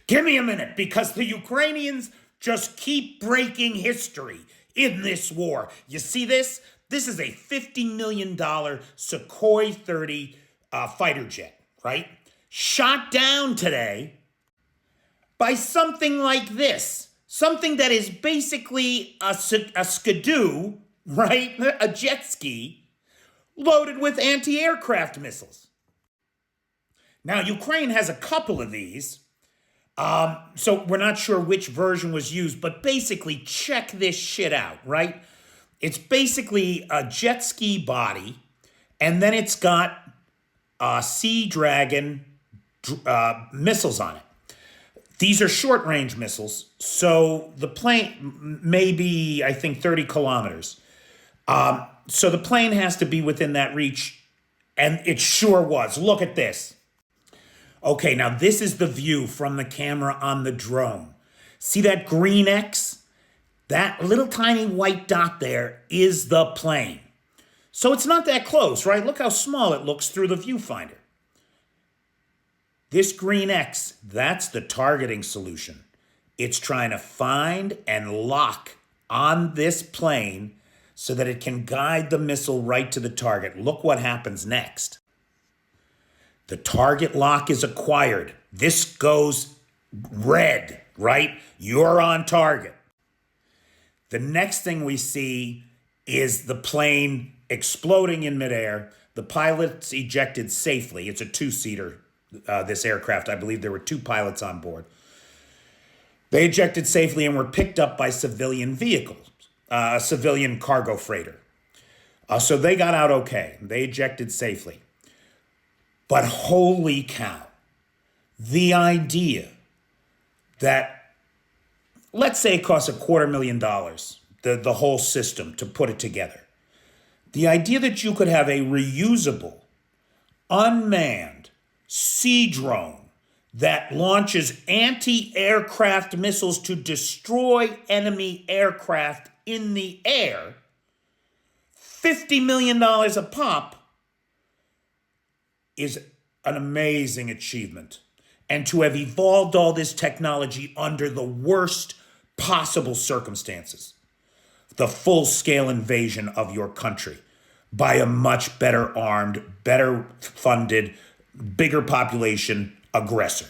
Give me a minute, because the Ukrainians just keep breaking history in this war. You see this? This is a $50 million Sukhoi 30 fighter jet, right? Shot down today by something like this. Something that is basically a skidoo, right? A jet ski loaded with anti-aircraft missiles. Now, Ukraine has a couple of these. So we're not sure which version was used, but basically check this shit out, right? It's basically a jet ski body, and then it's got Sea Dragon missiles on it. These are short-range missiles, so the plane may be, I think, 30 kilometers. So the plane has to be within that reach, and it sure was. Look at this. Okay, now this is the view from the camera on the drone. See that green X? That little tiny white dot there is the plane. So it's not that close, right? Look how small it looks through the viewfinder. This green X, that's the targeting solution. It's trying to find and lock on this plane so that it can guide the missile right to the target. Look what happens next. The target lock is acquired. This goes red, right? You're on target. The next thing we see is the plane exploding in midair. The pilots ejected safely. It's a two-seater, this aircraft. I believe there were two pilots on board. They ejected safely and were picked up by civilian vehicles, a civilian cargo freighter. So they got out okay. They ejected safely. But holy cow, the idea that, let's say it costs $250,000, the whole system to put it together. The idea that you could have a reusable, unmanned sea drone that launches anti-aircraft missiles to destroy enemy aircraft in the air, $50 million a pop, is an amazing achievement. And to have evolved all this technology under the worst possible circumstances, the full-scale invasion of your country by a much better armed, better funded, bigger population aggressor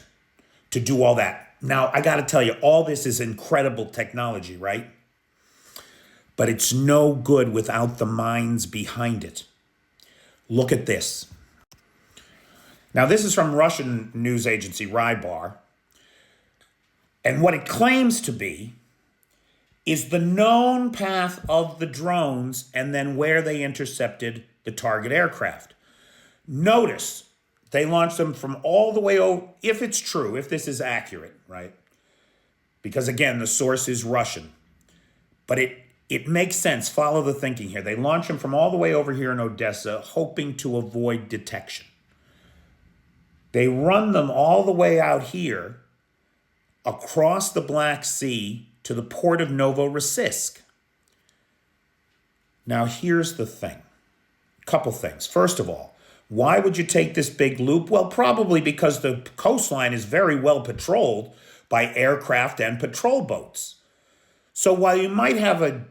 to do all that. Now, I got to tell you, all this is incredible technology, right? But it's no good without the minds behind it. Look at this. Now, this is from Russian news agency Rybar. And what it claims to be is the known path of the drones and then where they intercepted the target aircraft. Notice they launched them from all the way over, if it's true, if this is accurate, right? Because again, the source is Russian. But it makes sense. Follow the thinking here. They launched them from all the way over here in Odessa, hoping to avoid detection. They run them all the way out here across the Black Sea to the port of Novorossiysk. Now, here's the thing. A couple things. First of all, why would you take this big loop? Well, probably because the coastline is very well patrolled by aircraft and patrol boats. So while you might have a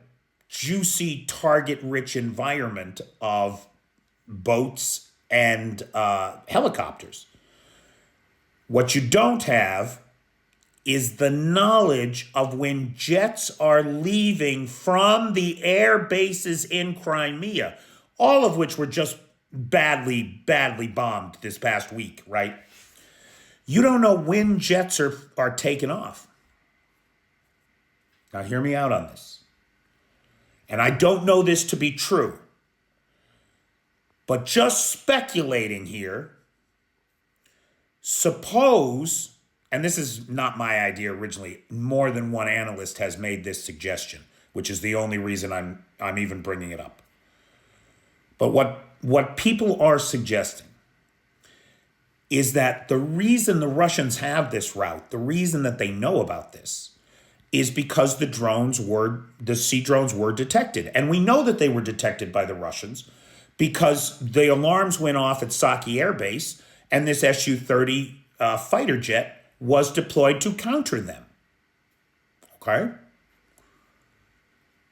juicy, target-rich environment of boats and helicopters, what you don't have is the knowledge of when jets are leaving from the air bases in Crimea, all of which were just badly bombed this past week, right? You don't know when jets are taken off. Now, hear me out on this. And I don't know this to be true, but just speculating here, suppose, and this is not my idea originally, more than one analyst has made this suggestion, which is the only reason I'm even bringing it up. But what people are suggesting is that the reason the Russians have this route, the reason that they know about this, is because the sea drones were detected. And we know that they were detected by the Russians because the alarms went off at Saki Air Base, and this Su-30 fighter jet was deployed to counter them. Okay?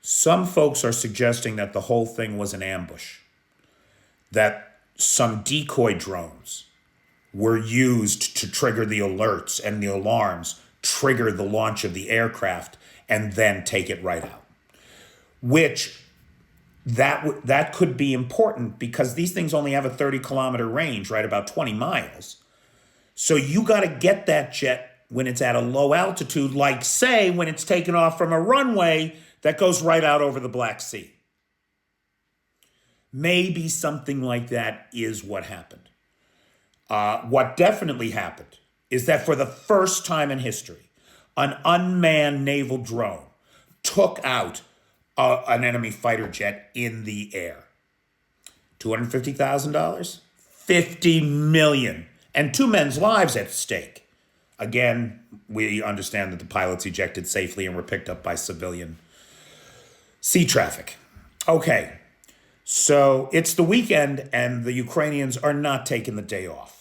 Some folks are suggesting that the whole thing was an ambush, that some decoy drones were used to trigger the alerts, and the alarms trigger the launch of the aircraft and then take it right out. Which that could be important because these things only have a 30-kilometer range, right? About 20 miles. So you got to get that jet when it's at a low altitude, like say when it's taken off from a runway that goes right out over the Black Sea. Maybe something like that is what happened. What definitely happened is that for the first time in history, an unmanned naval drone took out an enemy fighter jet in the air. $250,000? $50 million. And 2 men's lives at stake. Again, we understand that the pilots ejected safely and were picked up by civilian sea traffic. Okay, so it's the weekend and the Ukrainians are not taking the day off.